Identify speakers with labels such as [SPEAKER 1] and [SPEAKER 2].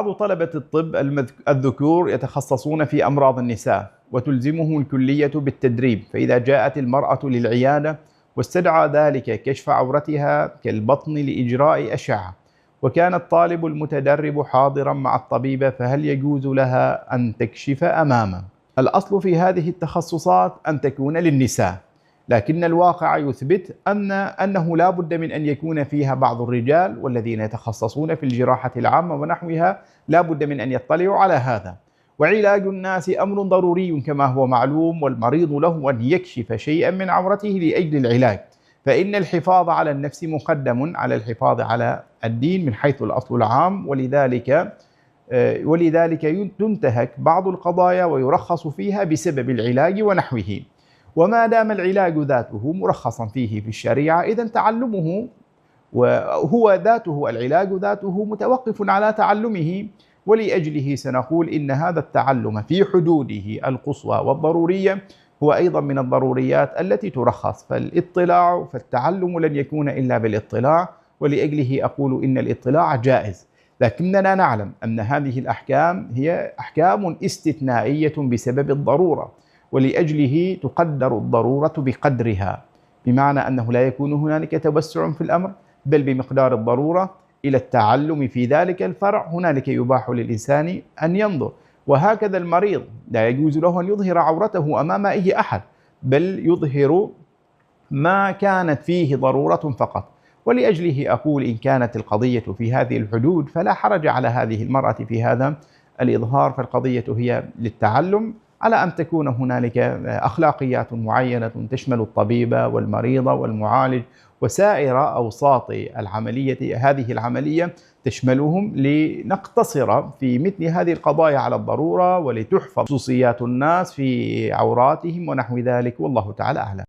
[SPEAKER 1] بعض طلبة الطب الذكور يتخصصون في أمراض النساء وتلزمهم الكلية بالتدريب، فإذا جاءت المرأة للعيادة واستدعى ذلك كشف عورتها كالبطن لإجراء أشعة، وكان الطالب المتدرب حاضرا مع الطبيبة، فهل يجوز لها أن تكشف أمامه؟ الأصل في هذه التخصصات أن تكون للنساء، لكن الواقع يثبت أنه لا بد من أن يكون فيها بعض الرجال، والذين يتخصصون في الجراحة العامة ونحوها لا بد من أن يطلعوا على هذا. وعلاج الناس أمر ضروري كما هو معلوم، والمريض له أن يكشف شيئا من عورته لأجل العلاج، فإن الحفاظ على النفس مقدم على الحفاظ على الدين من حيث الأصل العام، ولذلك تنتهك بعض القضايا ويرخص فيها بسبب العلاج ونحوه. وما دام العلاج ذاته مرخصا فيه في الشريعة، إذن تعلمه وهو ذاته العلاج ذاته متوقف على تعلمه، ولأجله سنقول إن هذا التعلم في حدوده القصوى والضرورية هو أيضا من الضروريات التي ترخص، فالتعلم لن يكون إلا بالاطلاع، ولأجله أقول إن الاطلاع جائز، لكننا نعلم أن هذه الأحكام هي أحكام استثنائية بسبب الضرورة، ولأجله تقدر الضرورة بقدرها، بمعنى أنه لا يكون هنالك توسع في الأمر، بل بمقدار الضرورة إلى التعلم في ذلك الفرع هنالك يباح للإنسان أن ينظر. وهكذا المريض لا يجوز له أن يظهر عورته أمام أي أحد، بل يظهر ما كانت فيه ضرورة فقط. ولأجله أقول إن كانت القضية في هذه الحدود فلا حرج على هذه المرأة في هذا الإظهار، فالقضية هي للتعلم، على أن تكون هنالك أخلاقيات معينة تشمل الطبيب والمريض والمعالج وسائر أوساط هذه العملية تشملهم، لنقتصر في مثل هذه القضايا على الضرورة، ولتحفظ خصوصيات الناس في عوراتهم ونحو ذلك، والله تعالى أعلم.